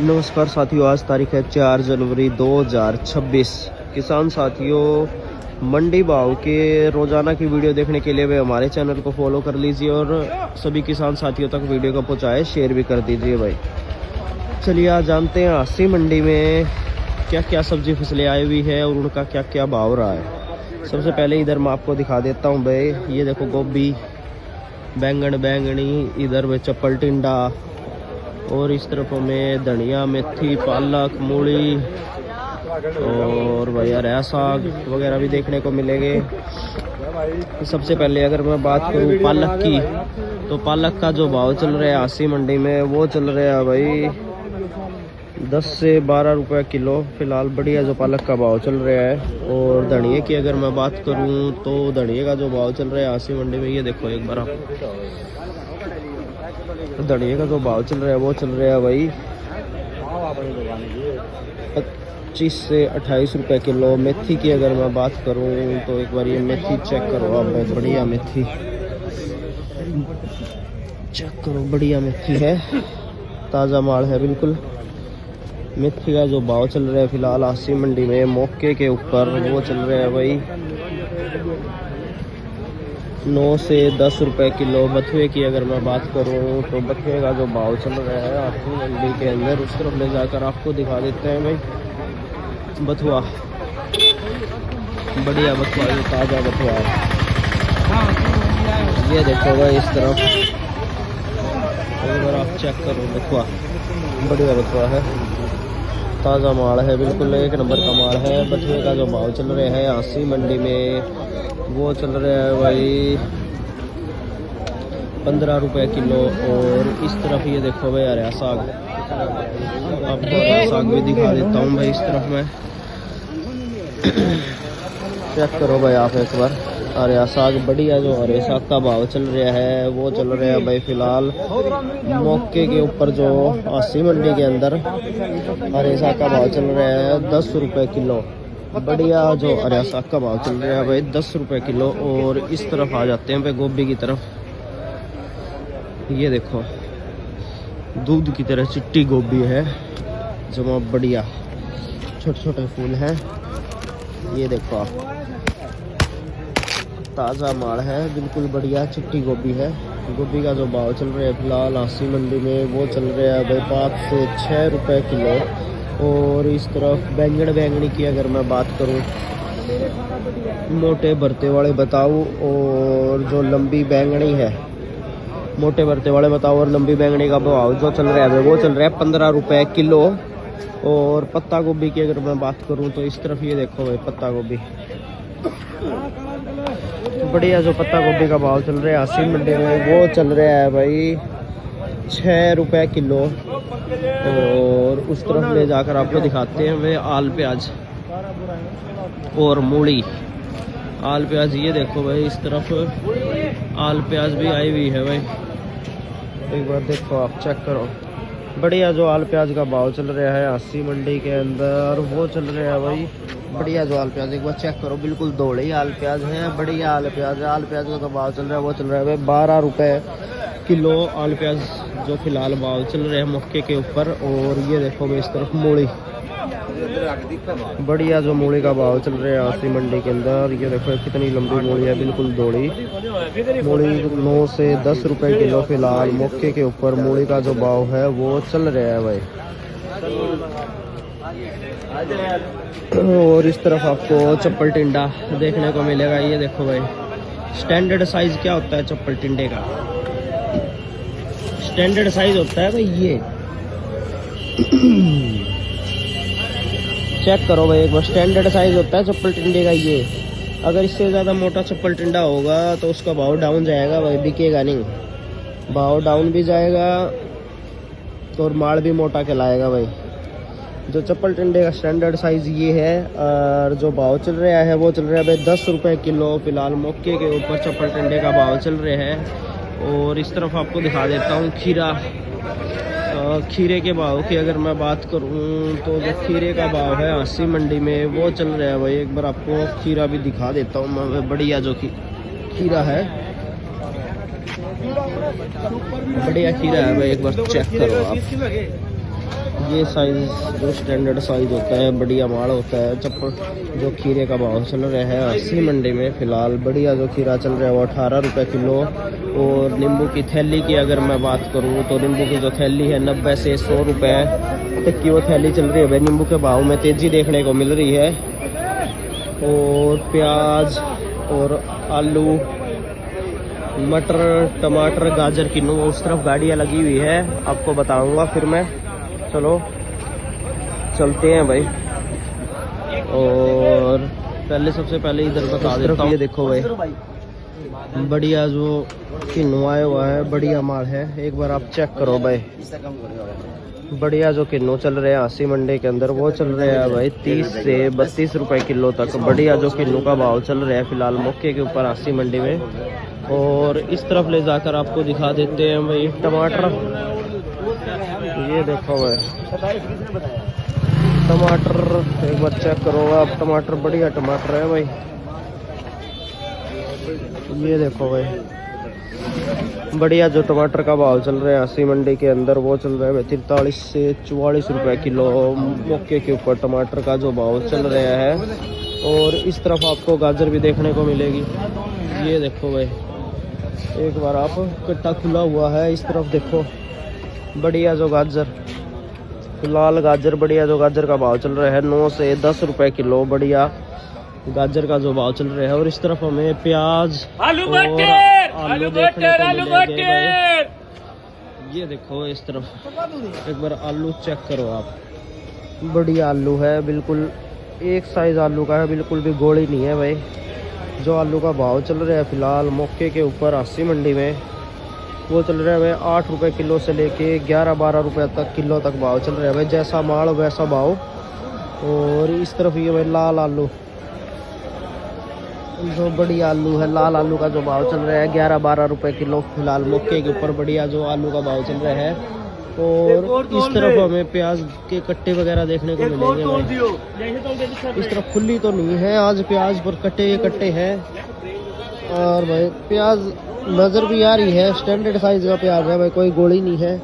नमस्कार साथियों, आज तारीख है 4 जनवरी 2026। किसान साथियों, मंडी भाव के रोजाना की वीडियो देखने के लिए वे हमारे चैनल को फॉलो कर लीजिए और सभी किसान साथियों तक वीडियो को पहुंचाए, शेयर भी कर दीजिए भाई। चलिए आज जानते हैं हांसी मंडी में क्या क्या सब्जी फसलें आई हुई है और उनका क्या क्या भाव रहा है। सबसे पहले इधर मैं आपको दिखा देता हूँ भाई, ये देखो गोभी, बैंगनी, इधर में चप्पल टिंडा और इस तरफ में धनिया, मेथी, पालक, मूली और भैया हरा साग वगैरह भी देखने को मिलेंगे। सबसे पहले अगर मैं बात करूं पालक की, तो पालक का जो भाव चल रहा है हांसी मंडी में वो चल रहा है भाई 10 से 12 रुपये किलो। फिलहाल बढ़िया जो पालक का भाव चल रहा है। और धनिया की अगर मैं बात करूं तो धनिया का जो भाव चल रहा है हांसी मंडी में, ये देखो एक बार आप, धनिया का जो भाव चल रहा है वो चल रहा है भाई 25 से 28 रुपये किलो। मेथी की अगर मैं बात करूं तो एक बार ये मेथी चेक करो आप, बढ़िया मेथी चेक करो, बढ़िया मेथी है, ताज़ा माल है बिल्कुल। मेथी का जो भाव चल रहा है फिलहाल हांसी मंडी में मौके के ऊपर वो चल रहा है भाई 9 से 10 रुपये किलो। बथुए की अगर मैं बात करूं तो बथुए का जो भाव चल रहा है हांसी मंडी के अंदर, उस तरफ ले जाकर आपको दिखा देते हैं भाई। बथुआ, बढ़िया बथुआ, ये ताज़ा बथुआ है, ये देखो भाई इस तरफ, अगर आप चेक करो बथुआ, बढ़िया बथुआ है, ताज़ा माल है, बिल्कुल एक नंबर का माल है। बथुए का जो भाव चल रहा है हांसी मंडी में वो चल रहा है भाई 15 रुपये किलो। और इस तरफ ये देखो भाई हरा साग, आपको हरा साग भी दिखा देता हूँ भाई इस तरफ में, चेक करो भाई आप एक बार हरा साग। बढ़िया जो हरे साग का भाव चल रहा है वो चल रहा है भाई फिलहाल मौके के ऊपर जो हांसी मंडी के अंदर हरे साग का भाव चल रहा है 10 रुपये किलो। बढ़िया जो हरा साग का भाव चल रहा है भाई 10 रुपये किलो। और इस तरफ आ जाते हैं भाई गोभी की तरफ, ये देखो दूध की तरह चिट्टी गोभी है, जमा बढ़िया, छोटे छोटे फूल हैं, ये देखो आप, ताज़ा माल है, बिल्कुल बढ़िया चिट्टी गोभी है। गोभी का जो भाव चल रहा है फिलहाल हांसी मंडी में वो चल रहा है भाई 5 से 6 रुपये किलो। और इस तरफ बैंगनी की अगर मैं बात करूं, मोटे भरते वाले बताऊं और जो लंबी बैंगनी है, मोटे भरते वाले बताओ और लंबी बैंगनी का भाव जो चल रहा है वो चल रहा है 15 रुपये किलो। और पत्ता गोभी की अगर मैं बात करूं तो इस तरफ ये देखो भाई पत्ता गोभी, बढ़िया जो पत्ता गोभी का भाव चल रहा है हांसी मंडी में वो चल रहा है भाई 6 रुपये किलो। और उस तरफ ले जाकर आपको दिखाते हैं वे आल प्याज और मूली, आल प्याज, ये देखो भाई इस तरफ आल प्याज भी आई हुई है भाई, एक बार देखो आप चेक करो। बढ़िया जो आल प्याज का भाव चल रहा है हांसी मंडी के अंदर वो चल रहा है भाई, बढ़िया जो आल प्याज, एक बार चेक करो, बिल्कुल दौड़े आल प्याज है, बढ़िया आल प्याज है। आल प्याज का जो भाव चल रहा है वो चल रहा है भाई 12 रुपये किलो। आल प्याज जो फिलहाल भाव चल रहे हैं मौके के ऊपर। और ये देखो भाई इस तरफ मूली, बढ़िया जो मूली का भाव चल रहा है हांसी मंडी के अंदर, ये देखो कितनी लंबी मूली है, बिल्कुल दौड़ी मूली, 9 से 10 रुपये किलो फिलहाल मौके के ऊपर मूली का जो भाव है वो चल रहा है भाई। और इस तरफ आपको चप्पल टिंडा देखने को मिलेगा, ये देखो भाई स्टैंडर्ड साइज क्या होता है चप्पल टिंडे का, स्टैंडर्ड साइज होता है भाई ये, चेक करो भाई एक बार, स्टैंडर्ड साइज होता है चप्पल टिंडे का ये। अगर इससे ज़्यादा मोटा चप्पल टिंडा होगा तो उसका भाव डाउन जाएगा भाई, बिकेगा नहीं, भाव डाउन भी जाएगा और माल भी मोटा कहलाएगा भाई। जो चप्पल टिंडे का स्टैंडर्ड साइज ये है। और जो भाव चल रहा है वो चल रहा है भाई 10 रुपये किलो फिलहाल मौके के ऊपर चप्पल टिंडे का भाव चल रहे हैं। और इस तरफ आपको दिखा देता हूँ खीरा, खीरे के भाव की अगर मैं बात करूं तो जो खीरे का भाव है हांसी मंडी में वो चल रहा है भाई, एक बार आपको खीरा भी दिखा देता हूं मैं, बढ़िया जो खीरा है, बढ़िया खीरा है भाई, एक बार चेक करो आप। ये साइज जो स्टैंडर्ड साइज होता है, बढ़िया माल होता है। चप्पल जो खीरे का भाव चल रहा है 80 मंडी में फ़िलहाल। बढ़िया जो खीरा चल रहा है वो 18 रुपये किलो। और नींबू की थैली की अगर मैं बात करूँ तो नींबू की जो थैली है 90 से 100 रुपये तक की वो थैली चल रही है भाई। नींबू के भाव में तेज़ी देखने को मिल रही है। और प्याज और आलू, मटर, टमाटर, गाजर किलो उस तरफ गाड़ियाँ लगी हुई है, आपको बताऊंगा फिर मैं। चलो चलते हैं भाई। और पहले सबसे पहले इधर बता देता हूँ, ये देखो भाई बढ़िया जो किन्नू आया हुआ है, बढ़िया माल है। एक बार आप चेक करो भाई। बढ़िया जो किन्नू चल रहे हैं 80 मंडी के अंदर वो चल रहे हैं भाई 30 से 32 रुपए किलो तक। बढ़िया जो किन्नू का भाव चल रहा है फिलहाल मौके के ऊपर 80 मंडी में। और इस तरफ ले जाकर आपको दिखा देते हैं भाई टमाटर। ये देखो भाई टमाटर, एक बार चेक करो आप। टमाटर बढ़िया टमाटर है भाई। ये देखो भाई बढ़िया जो टमाटर का भाव चल रहा है 80 मंडी के अंदर वो चल रहा है 43 से 44 रुपए किलो मौके के ऊपर टमाटर का जो भाव चल रहा है। और इस तरफ आपको गाजर भी देखने को मिलेगी। ये देखो भाई एक बार आप, कट्टा खुला हुआ है, इस तरफ देखो। बढ़िया जो गाजर, लाल गाजर, बढ़िया जो गाजर का भाव चल रहा है 9 से 10 रुपए किलो। बढ़िया गाजर का जो भाव चल रहा है। और इस तरफ हमें प्याज, आलू देखने को मिलेंगे भाई। ये देखो इस तरफ एक बार आलू चेक करो आप। बढ़िया आलू है, बिल्कुल एक साइज आलू का है, बिल्कुल भी गोली नहीं है भाई। जो आलू का भाव चल रहा है फिलहाल मौके के ऊपर 80 मंडी में वो चल रहा है भाई 8 रुपए किलो से लेके 11-12 रुपए तक किलो तक भाव चल रहा है भाई। जैसा माल वैसा भाव। और इस तरफ ये भाई लाल आलू, जो बढ़िया आलू है, लाल आलू का जो भाव चल रहा है 11-12 रुपए किलो फिलहाल मौके के ऊपर। बढ़िया जो आलू का भाव चल रहा है। और इस तरफ हमें प्याज के कट्टे वगैरह देखने को मिलेंगे भाई। इस तरफ खुली तो नहीं है आज प्याज, पर कट्टे कट्टे हैं। और भाई प्याज नज़र भी आ रही है, स्टैंडर्ड साइज का प्याज है भाई, कोई गोली नहीं है।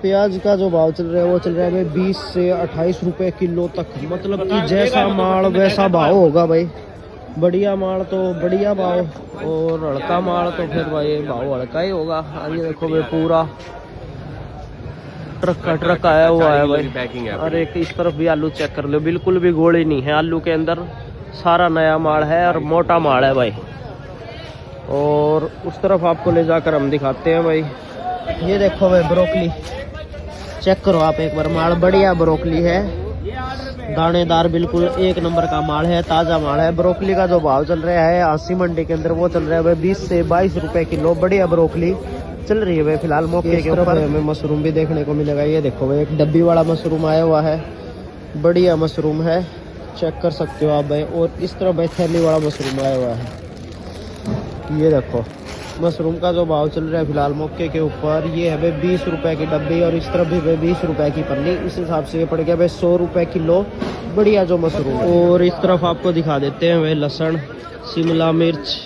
प्याज का जो भाव चल रहा है वो चल रहा है भाई 20 से 28 रुपए किलो तक। मतलब कि जैसा माल वैसा भाव होगा भाई। बढ़िया माल तो बढ़िया भाव, और हल्का माल तो फिर भाई भाव हल्का ही होगा। ये देखो भाई पूरा ट्रक का ट्रक आया हुआ है भाई। और एक इस तरफ भी आलू चेक कर लो, बिल्कुल भी गोली नहीं है आलू के अंदर, सारा नया माल है और मोटा माल है भाई। और उस तरफ आपको ले जाकर हम दिखाते हैं भाई। ये देखो भाई ब्रोकली चेक करो आप एक बार, माल बढ़िया ब्रोकली है, दानेदार, बिल्कुल एक नंबर का माल है, ताज़ा माल है। ब्रोकली का जो भाव चल रहा है 80 मंडी के अंदर वो चल रहा है भाई 20 से 22 रुपए किलो। बढ़िया ब्रोकली चल रही है भाई फिलहाल मौके के ऊपर। हमें मशरूम भी देखने को मिलेगा। ये देखो भाई एक डब्बी वाला मशरूम आया हुआ है, बढ़िया मशरूम है, चेक कर सकते हो आप भाई। और इस तरह भाई थैली वाला मशरूम आया हुआ है। ये देखो मशरूम का जो भाव चल रहा है फिलहाल मौके के ऊपर ये है भाई 20 रुपए की डब्बी। और इस तरफ भी भाई 20 रुपए की पन्नी। इस हिसाब से ये पड़ गया भाई 100 रुपए किलो बढ़िया जो मशरूम। और इस तरफ आपको दिखा देते हैं भाई लहसुन, शिमला मिर्च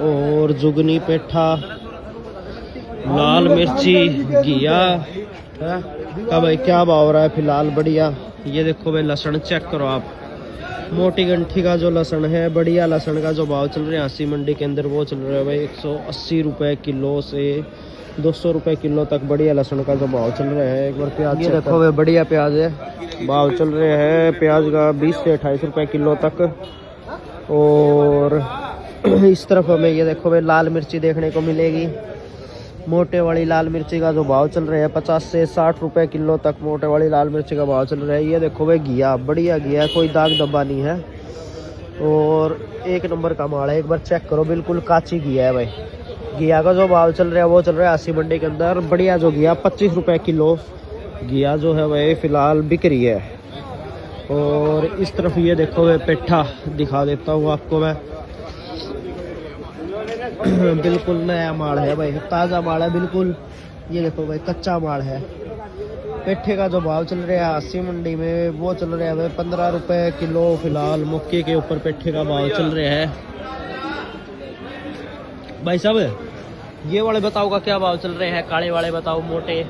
और जुगनी, पेठा, लाल मिर्ची, घिया का भाई क्या भाव रहा है फिलहाल। बढ़िया ये देखो भाई लहसुन चेक करो आप, मोटी गंठी का जो लहसुन है, बढ़िया लहसुन का जो भाव चल रहा है 80 मंडी के अंदर वो चल रहा है भाई 180 रुपए किलो से 200 रुपए किलो तक। बढ़िया लहसुन का जो भाव चल रहा है। एक बार प्याज ये देखो भाई बढ़िया प्याज है, भाव चल रहे हैं प्याज का 20 से 28 रुपए किलो तक। और इस तरफ हमें ये देखो भाई लाल मिर्ची देखने को मिलेगी। मोटे वाली लाल मिर्ची का जो भाव चल रहा है 50 से 60 रुपए किलो तक मोटे वाली लाल मिर्ची का भाव चल रहा है। ये देखो भाई घिया, बढ़िया घिया, कोई दाग धब्बा नहीं है और एक नंबर का माल है। एक बार चेक करो, बिल्कुल काची घिया है भाई। घिया का जो भाव चल रहा है वो चल रहा है 80 मंडी के अंदर। बढ़िया जो घिया 25 रुपए किलो घिया जो है भाई फिलहाल बिक रही है। और इस तरफ ये देखो भाई पेठा दिखा देता हूँ आपको मैं, बिल्कुल नया माल है भाई, ताज़ा माल है बिल्कुल। ये देखो भाई कच्चा माल है। पेठे का जो भाव चल रहा है 80 मंडी में वो चल रहा है भाई 15 रुपए किलो फिलहाल मक्के के ऊपर पेठे का भाव चल रहा है। भाई साहब ये वाले बताओ का क्या भाव चल रहे हैं, काले वाले बताओ मोटे।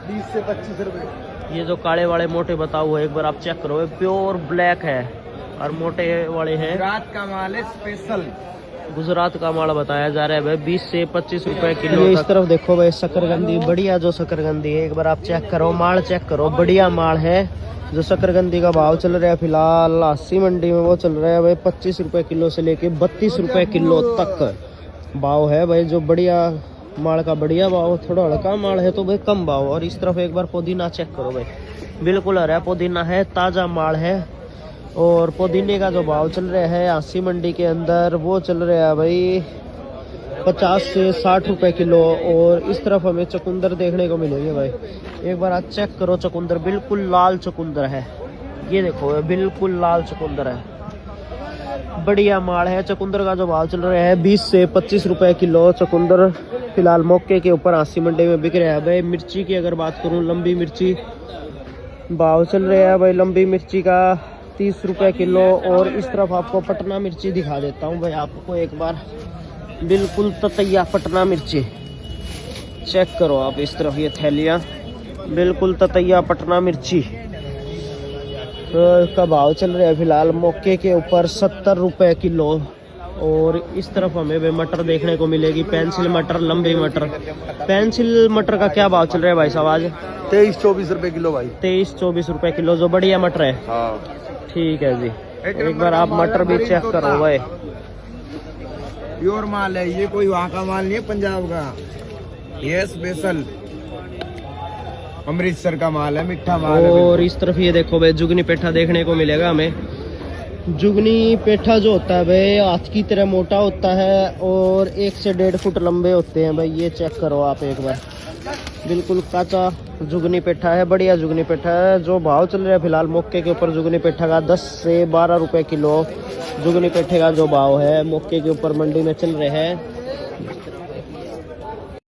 20 से 25 रुपए। ये जो काले वाले मोटे बताओ हुए एक बार आप चेक करो, प्योर ब्लैक है और मोटे वाले हैं रात का माल है स्पेशल, गुजरात का माल बताया जा रहा है भाई 20 से 25 रुपए किलो। इस तरफ देखो भाई शकरकंदी, बढ़िया जो शकरकंदी है एक बार आप चेक करो, माल चेक करो, बढ़िया माल है। जो शकरकंदी का भाव चल रहा है फिलहाल 80 मंडी में, वो चल रहा है भाई 25 रुपए किलो से लेके 32 रुपए किलो तक भाव है भाई। जो बढ़िया माल का बढ़िया भाव, थोड़ा हल्का माल है तो भाई कम भाव। और इस तरफ एक बार पुदीना चेक करो भाई, बिल्कुल हरा पुदीना है, ताज़ा माल है। और पुदीने का जो भाव चल रहा है 80 मंडी के अंदर, वो चल रहा है भाई 50 से 60 रुपए किलो। और इस तरफ हमें चुकंदर देखने को मिलेगी भाई, एक बार आप चेक करो चुकंदर, बिल्कुल लाल चुकंदर है, ये देखो बिल्कुल लाल चुकंदर है, बढ़िया माल है। चुकंदर का जो भाव चल रहा है 20 से 25 रुपए किलो चुकंदर फिलहाल मौके के ऊपर 80 मंडी में बिक रहा है भाई। मिर्ची की अगर बात करूं, लंबी मिर्ची भाव चल रहा है भाई, लंबी मिर्ची का 30 रुपए किलो। और इस तरफ आपको पटना मिर्ची दिखा देता हूँ भाई आपको एक बार, बिल्कुल ततैया पटना मिर्ची चेक करो आप। इस तरफ ये थैलियाँ बिल्कुल ततैया पटना मिर्ची का भाव चल रहा है फिलहाल मौके के ऊपर 70 रुपए किलो। और इस तरफ हमें भी मटर देखने को मिलेगी, पेंसिल मटर, लंबी मटर। पेंसिल मटर का क्या भाव चल रहा है भाई साहब आज? 23-24 रुपए किलो भाई। 23-24 रुपए किलो, जो बढ़िया मटर है। हाँ ठीक है जी, एक बार आप मटर भी चेक करो भाई, प्योर माल है ये, कोई वहाँ का माल नहीं है पंजाब का, ये स्पेशल अमृतसर का माल है, मीठा माल है। और इस तरफ ये देखो भाई जुगनी पेठा देखने को मिलेगा हमें। जुगनी पेठा जो होता है भाई हाथ की तरह मोटा होता है और 1 से 1.5 फुट लंबे होते हैं भाई, ये चेक करो आप एक बार, बिल्कुल काचा जुगनी पेठा है, बढ़िया जुगनी पेठा है। जो भाव चल रहा है फिलहाल मौके के ऊपर जुगनी पेठा का 10 से 12 रुपए किलो जुगनी पेठे का जो भाव है मौके के ऊपर मंडी में चल रहे हैं।